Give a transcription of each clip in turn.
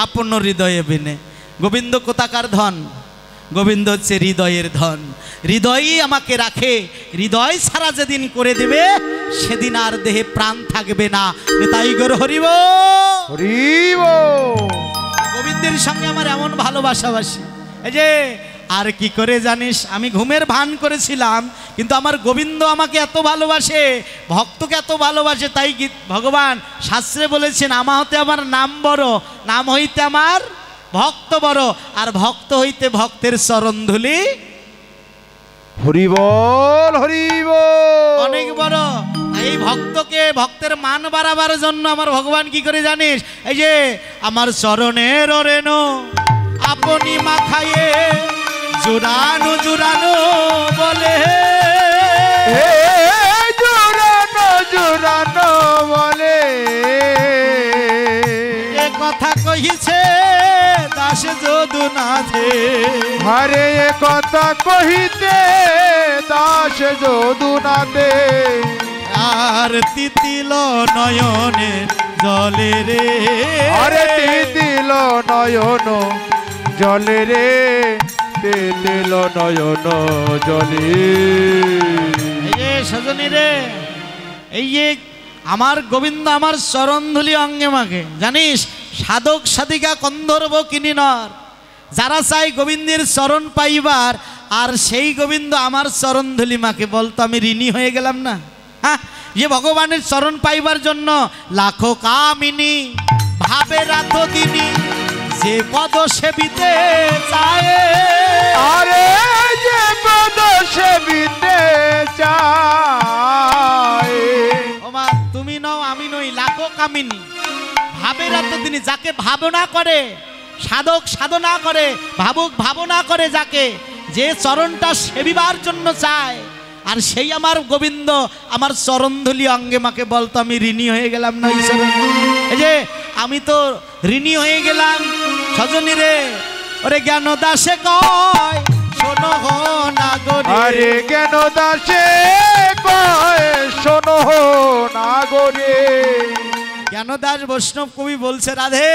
আপন হৃদয়ে বিনে। গোবিন্দ কোথাকার ধন? গোবিন্দ হচ্ছে হৃদয়ের ধন। হৃদয়ই আমাকে রাখে। হৃদয় ছাড়া যেদিন করে দেবে সেদিন আর দেহে প্রাণ থাকবে না। তাই গৌর হরিব হরিব। গোবিন্দের সঙ্গে আমার এমন ভালোবাসাবাসি। এই যে আর কি করে জানিস, আমি ঘুমের ভান করেছিলাম, কিন্তু আমার গোবিন্দ আমাকে এত ভালোবাসে, ভক্তকে এত ভালোবাসে। তাই ভগবান শাস্ত্রে বলেছেন, আমা হতে আমার নাম বড়, নাম হইতে আমার ভক্ত বড়, আর ভক্ত হইতে ভক্তের চরণধুলি হরিবল হরিব অনেক বড়। এই ভক্তকে, ভক্তের মান বাড়াবার জন্য আমার ভগবান কি করে জানিস, এই যে আমার চরণের রেণু আপনি মাখায়ে জুরানো জুরানো বলে, জুরানো জুরানো বলে, এ কথা কহিছে দাস যদুনাথে। হরে এ কথা কহিতে দাস যদুনাথে। আর তিতিল নয়নে জলে রে, আরে তিতিল নয়ন জলে রে, তিতিল নয়ন জলে। এই যে সজনী রে, এই যে আমার গোবিন্দ আমার চরণধুলি অঙ্গে মাখে। জানিস, সাধক সাধিকা গন্ধর্ব কিনিনর যারা চাই গোবিন্দের চরণ পাইবার, আর সেই গোবিন্দ আমার চরণধুলি মাখে, বলতো আমি ঋণী হয়ে গেলাম না? হ্যাঁ, যে ভগবানের চরণ পাইবার জন্য লাখো কামিনী ভাবে রাত দিনী, যে পদ সেবিতে চায়, আরে যে পদ সেবিতে চায়। ওমা তুমি নও আমি নই, লাখো কামিনী ভাবে রাত দিনী, যাকে ভাবনা করে, সাধক সাধনা করে, ভাবুক ভাবনা করে, যাকে যে চরণটা সেবিবার জন্য চায়, আর সেই আমার গোবিন্দ আমার চরণধুলি অঙ্গে মাকে, বলতো আমি ঋণী হয়ে গেলাম না এই চরণ? এই যে আমি তো ঋণী হয়ে গেলাম সজনী রে। ওরে জ্ঞান দাসে কয় শোনো নাগরে, আরে জ্ঞান দাসে কয় শোনো নাগরে। জ্ঞান দাস বৈষ্ণব কবি বলছে, রাধে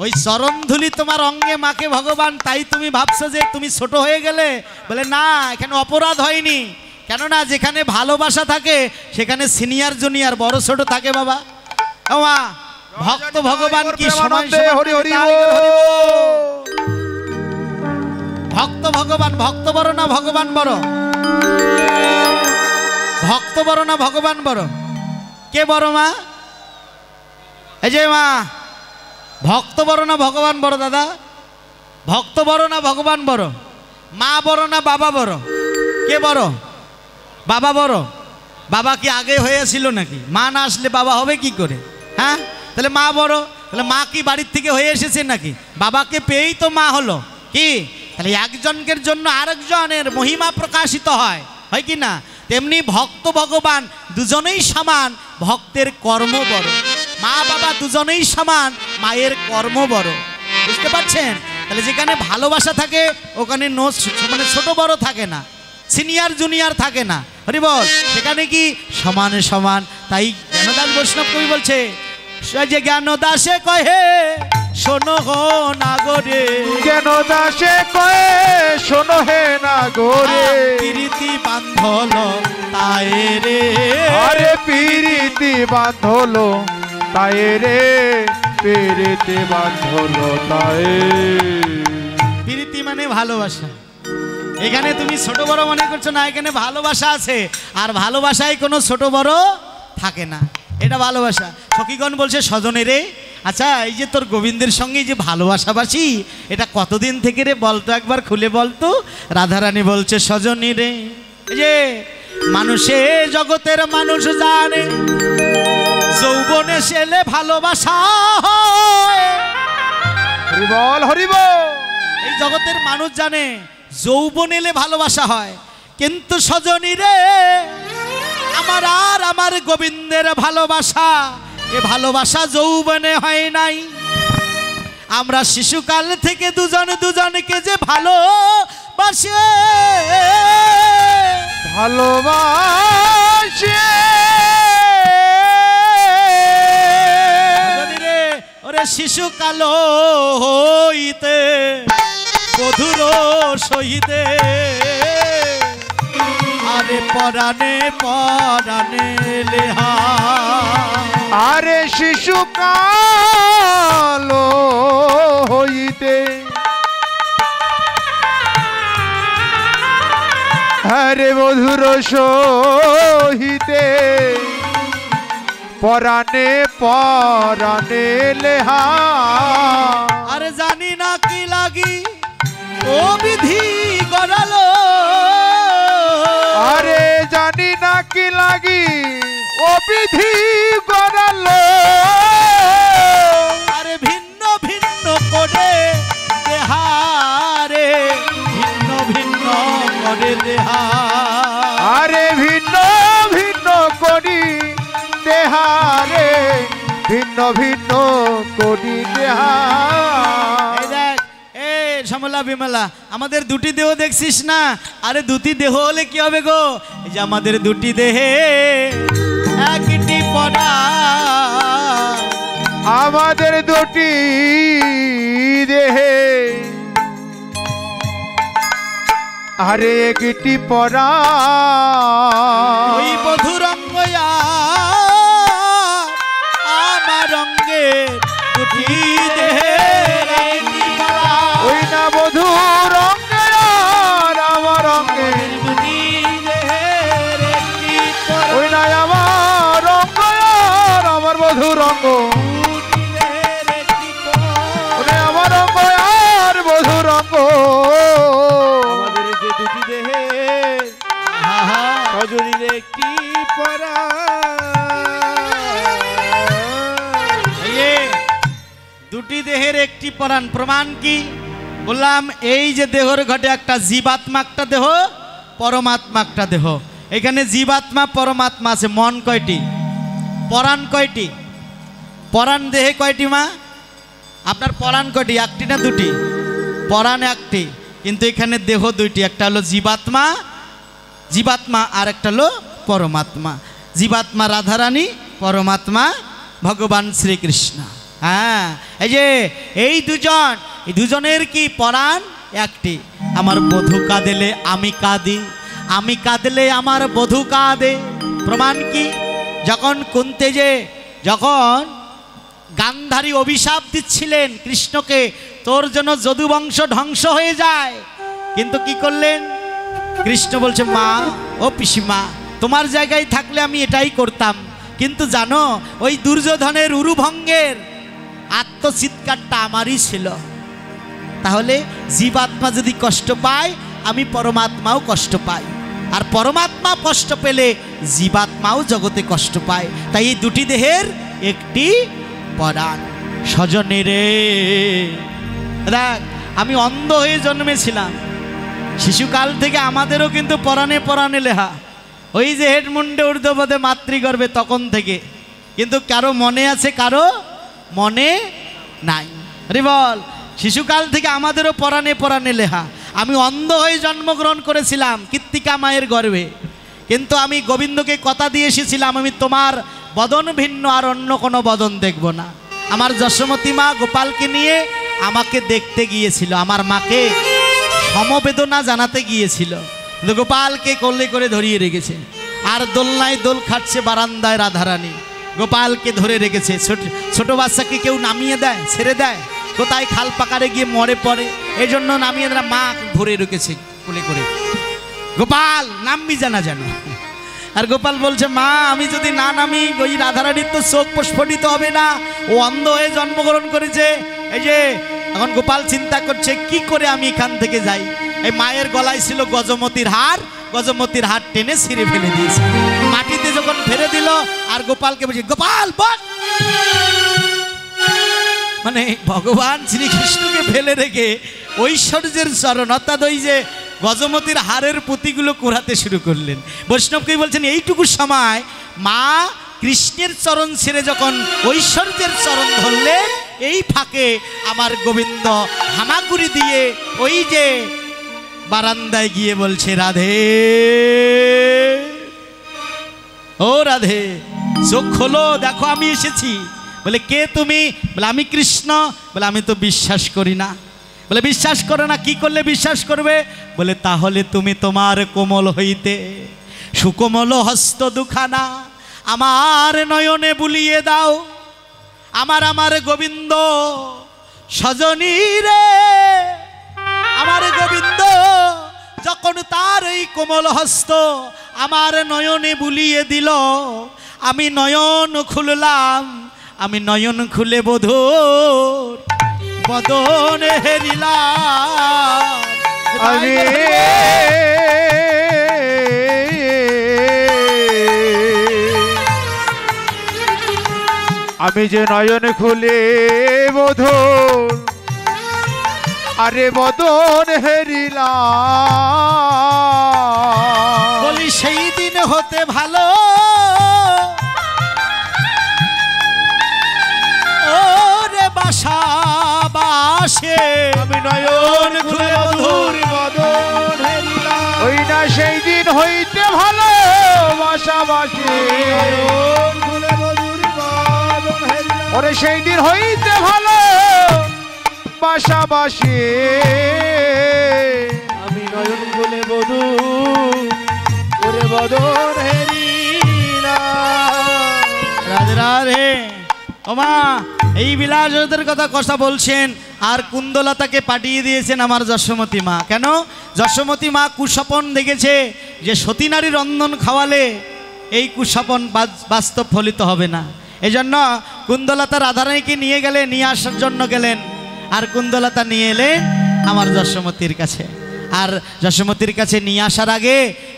ওই চরণধুলি তোমার অঙ্গে মাকে ভগবান, তাই তুমি ভাবছো যে তুমি ছোট হয়ে গেলে? বলে না, এখানে অপরাধ হয়নি। কেননা যেখানে ভালোবাসা থাকে সেখানে সিনিয়র জুনিয়র বড় ছোট থাকে বাবা। আমা ভক্ত ভগবান কি সমান সমান? হরি হরি ভক্ত ভগবান, ভক্ত বড় না ভগবান বড়? ভক্ত বড় না ভগবান বড়? কে বড় মা? এই যে মা, ভক্ত বড় না ভগবান বড়? দাদা, ভক্ত বড় না ভগবান বড়? মা বড় না বাবা বড়? কে বড়? বাবা বড়। বাবা কি আগে হয়েছিল নাকি? মা না আসলে বাবা হবে কি করে? হ্যাঁ, তাহলে মা বড়। তাহলে মা কি বাড়ির থেকে হয়ে এসেছে নাকি? বাবাকে পেয়েই তো মা হলো। কি তাহলে একজনের জন্য আরেকজনের মহিমা প্রকাশিত হয়, হয় কি না? তেমনি ভক্ত ভগবান দুজনেই সমান, ভক্তের কর্ম বড়। মা বাবা দুজনেই সমান, মায়ের কর্ম বড়। বুঝতে পারছেন? তাহলে যেখানে ভালোবাসা থাকে ওখানে মানে ছোট বড় থাকে না, সিনিয়র জুনিয়র থাকে না। হরি বল, সেখানে কি সমানে সমান। তাই জ্ঞানদাস বৈষ্ণব কবি বলছে, যে জ্ঞান দাসে কহে শোনো হো নাগরে, জ্ঞান দাসে কয়ে শোনো হে নাগরে। প্রীতি বান্ধল তাই রে, আরে প্রীতি বাঁধলো তাই রে, প্রীতি বাঁধলো তাই। প্রীতি মানে ভালোবাসা। এখানে তুমি ছোট বড় মনে করছো না, এখানে ভালোবাসা আছে, আর ভালোবাসায় কোনো ছোট বড় থাকে না। এটা ভালোবাসা। সখীগণ বলছে, স্বজনে রে, আচ্ছা এই যে তোর গোবিন্দের সঙ্গে যে ভালোবাসাবাসি, এটা কতদিন থেকে রে বলতো, একবার খুলে বলতো। রাধারানী বলছে, স্বজনী রে, এই যে মানুষে জগতের মানুষ জানে যৌবনে সেলে ভালোবাসা হয়। হরিবল হরিবল। এই জগতের মানুষ জানে যৌবন এলে ভালোবাসা হয়, কিন্তু স্বজনী রে আমার আর আমার গোবিন্দের ভালোবাসা, এ ভালোবাসা যৌবনে হয় নাই। আমরা শিশুকাল থেকে দুজন দুজনকে যে ভালোবাসে, ভালোবাসে। ওরে শিশু কালো হইতে বধুর সহিতে আরে পরাণে পরাণে লেহা আরে শিশু কালো হইতে আরে মধুর সহিতে পরাণে পরাণে লেহা আরে জানি না কি লাগি ও বিধি গড়ালো আরে জানি না কি লাগি ও বিধি গড়ালো আরে ভিন্ন ভিন্ন করে দেহারে ভিন্ন ভিন্ন করে দেহা আরে ভিন্ন ভিন্ন করি দেহারে ভিন্ন ভিন্ন করি দেহা এই দেখ এ সমলা বিমলা আমাদের দুটি দেহ দেখছিস না আরে দুটি দেহ হলে কি হবে গো এই যে আমাদের দুটি দেহে একটি পড়া আমাদের দুটি দেহে আরে একটি পরা ওই বধুরঙ্গ আমার রঙ্গে দুটি দেহে ওই না বধু রঙের আর আমার রঙে দুটি দেহের একটি পরা ওই না আমার রঙ আর আমার বধু রঙ দুটি দেহের একটি পরা ওই আমার রঙ আর বধু রঙ আমাদের যে দুটি দেহে সজনীর একটি পরা দুটি দেহের একটি পরাণ প্রমাণ কি বললাম এই যে দেহর ঘটে একটা জীবাত্মা একটা দেহ পরমাত্মা একটা দেহ এখানে জীবাত্মা পরমাত্মা আছে মন কয়টি পরাণ কয়টি পরাণ দেহে কয়টি মা আপনার পরাণ কয়টি একটি না দুটি পরাণ একটি কিন্তু এখানে দেহ দুইটি একটা হলো জীবাত্মা জীবাত্মা আর একটা হলো পরমাত্মা জীবাত্মা রাধারানী পরমাত্মা ভগবান শ্রীকৃষ্ণ হ্যাঁ এই যে এই দুজনের কি পরাণ একটি আমার বধূ কাঁদেলে আমি কাঁদি আমি কাঁদলে আমার বধূ কাঁদে প্রমাণ কি যখন কুন্তে যে যখন গান্ধারী অভিশাপ দিচ্ছিলেন কৃষ্ণকে তোর জন্য যদুবংশ ধ্বংস হয়ে যায় কিন্তু কি করলেন কৃষ্ণ বলছে মা ও পিসিমা তোমার জায়গায় থাকলে আমি এটাই করতাম কিন্তু জানো ওই দুর্যোধনের উরুভঙ্গের আত্মচিৎকারটা আমারই ছিল তাহলে জীবাত্মা যদি কষ্ট পায় আমি পরমাত্মাও কষ্ট পাই আর পরমাত্মা কষ্ট পেলে জীবাত্মাও জগতে কষ্ট পায় তাই এই দুটি দেহের একটি পরাণ স্বজনে রে দেখ আমি অন্ধ হয়ে জন্মেছিলাম শিশুকাল থেকে আমাদেরও কিন্তু পরাণে পরাণে লেহা ওই যে হেডমুন্ডে ঊর্ধ্বপদে মাতৃগর্ভে তখন থেকে কিন্তু কারো মনে আছে কারো মনে নাই আরে বল শিশুকাল থেকে আমাদেরও পরাণে পরাণে লেহা আমি অন্ধ হয়ে জন্মগ্রহণ করেছিলাম কৃত্তিকা মায়ের গর্ভে কিন্তু আমি গোবিন্দকে কথা দিয়ে এসেছিলাম আমি তোমার বদন ভিন্ন আর অন্য কোনো বদন দেখব না আমার যশোমতী মা গোপালকে নিয়ে আমাকে দেখতে গিয়েছিল আমার মাকে সমবেদনা জানাতে গিয়েছিল কিন্তু গোপালকে কোলে করে ধরিয়ে রেখেছে আর দোলনায় দোল খাচ্ছে বারান্দায় রাধারানী গোপালকে ধরে রেখেছে ছোট বাচ্চাকে কেউ নামিয়ে দেয় ছেড়ে দেয় কোথায় খাল পাকারে গিয়ে মরে পড়ে এই জন্য নামিয়ে দেয় মা ধরে রেখেছে কোলে করে গোপাল নামবি জানা যেন আর গোপাল বলছে মা আমি যদি না নামি ওই রাধারানীর তো চোখ প্রস্ফুটিত হবে না ও অন্ধ হয়ে জন্মগ্রহণ করেছে এই যে এখন গোপাল চিন্তা করছে কি করে আমি এখান থেকে যাই এই মায়ের গলায় ছিল গজমতির হার টেনে ছিঁড়ে ফেলে দিয়েছে মাটিতে যখন ফেলে দিল আর গোপালকে বলছে গোপাল বল মানে ভগবান শ্রীকৃষ্ণকে ফেলে রেখে ঐশ্বর্যের চরণ অর্থাৎ ওই যে গজমতির হারের পুঁতিগুলো কোরাতে শুরু করলেন বৈষ্ণবকে বলছেন এইটুকু সময় মা কৃষ্ণের চরণ ছেড়ে যখন ঐশ্বর্যের চরণ ধরলেন এই ফাঁকে আমার গোবিন্দ হামাগুড়ি দিয়ে ওই যে বারান্দায় গিয়ে বলছে রাধে ও রাধে চোখ খোলো দেখো আমি এসেছি বলে কে তুমি? বলে আমি কৃষ্ণ। বলে আমি তো বিশ্বাস করি না। বলে বিশ্বাস করে না, কি করলে বিশ্বাস করবে? বলে তাহলে তুমি তোমার কোমল হইতে সুকোমল হস্ত দুখানা আমার নয়নে বুলিয়ে দাও। আমার গোবিন্দ সজনী রে, আমার গোবিন্দ যখন তার এই কোমল হস্ত আমার নয়নে বুলিয়ে দিল, আমি নয়ন খুললাম। আমি নয়ন খুলে বধূর বদন হেরিলাম। আমি যে নয়ন খুলে বধূর আরে বদন হেরিলাম। বলি সেই দিন হতে ভালো ওরে বাসা বাসে, আমি নয়ন খুলে বধূর বদন হেরিলাম। ওই না সেই দিন হইতে ভালো বাসা বাসে, ওরে সেই দিন হইতে ভালো বাসা বাসে। আমি নয়ন খুলে বধূ ওরে বদন হেরিলাম। রাধে রাধে। ওমা এই বিলাসদের কথা বলছেন, আর কুন্দলতাকে পাঠিয়ে দিয়েছেন আমার যশোমতী মা। কেন? যশোমতী মা কুস্বপন দেখেছে যে সতী নারী রন্ধন খাওয়ালে এই কুস্বপন বাস্তব ফলিত হবে না। এই জন্য কুন্দলতা রাধারানীকে নিয়ে আসার জন্য গেলেন, আর কুন্দলতা নিয়ে এলেন আমার যশোমতীর কাছে। আর যশোমতীর কাছে নিয়ে আসার আগে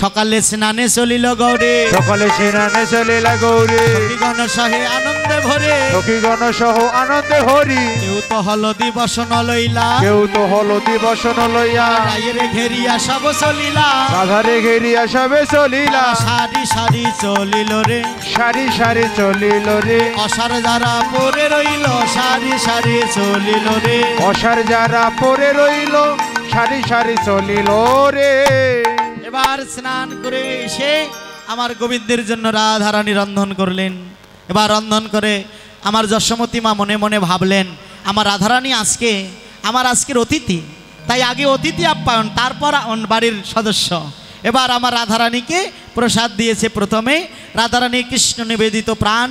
সকালে স্নানে চলিল গৌরে, সকালে স্নানে চলিল গৌরে, সখীগণ সহে আনন্দে ভরে, সখীগণ সহ আনন্দে হরি। কেউ তো হলদি বসন লইলা, কেউ তো হলদি বসন লইয়া, রায়েরে ঘেরিয়া সব চলিলা, রাধারে ঘেরিয়া সবে চলিলা। সারি সারি চলিল রে, সারি সারি চলিল রে, অসার যারা পরে রইল, সারি সারি চলিল রে, অসার যারা পরে রইল, সারি সারি চলিল রে। এবার স্নান করে এসে আমার গোবিন্দের জন্য রাধারানী রন্ধন করলেন। এবার রন্ধন করে আমার যশোমতী মা মনে মনে ভাবলেন, আমার রাধারানী আজকের অতিথি, তাই আগে অতিথি আপ্যায়ন, তারপর বাড়ির সদস্য। এবার আমার রাধারানীকে প্রসাদ দিয়েছে। প্রথমে রাধারানী কৃষ্ণ নিবেদিত প্রাণ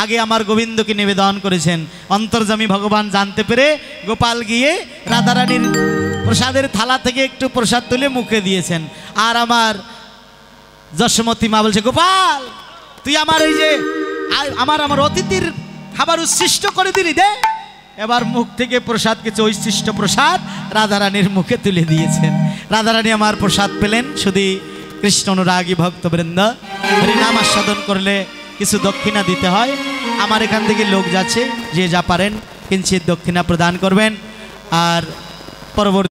আগে আমার গোবিন্দকে নিবেদন করেছেন। অন্তর্যামী ভগবান জানতে পেরে গোপাল গিয়ে রাধারানীর প্রসাদের থালা থেকে একটু প্রসাদ তুলে মুখে দিয়েছেন। আর আমার যশোমতী মা বলছে, গোপাল তুই আমার এই যে আমার অতিথির খাবার উচ্ছিষ্ট করে দিলি, দে। এবার মুখ থেকে প্রসাদ কিছু ঐশিষ্ট প্রসাদ রাধারানীর মুখে তুলে দিয়েছেন। রাধারানী আমার প্রসাদ পেলেন। শুধু কৃষ্ণ অনুরাগী ভক্তবৃন্দ, হরিনাম আস্বাদন করলে কিছু দক্ষিণা দিতে হয়। আমার এখান থেকে লোক যাচ্ছে, যে যা পারেন কিঞ্চিত দক্ষিণা প্রদান করবেন। আর পরবর্তী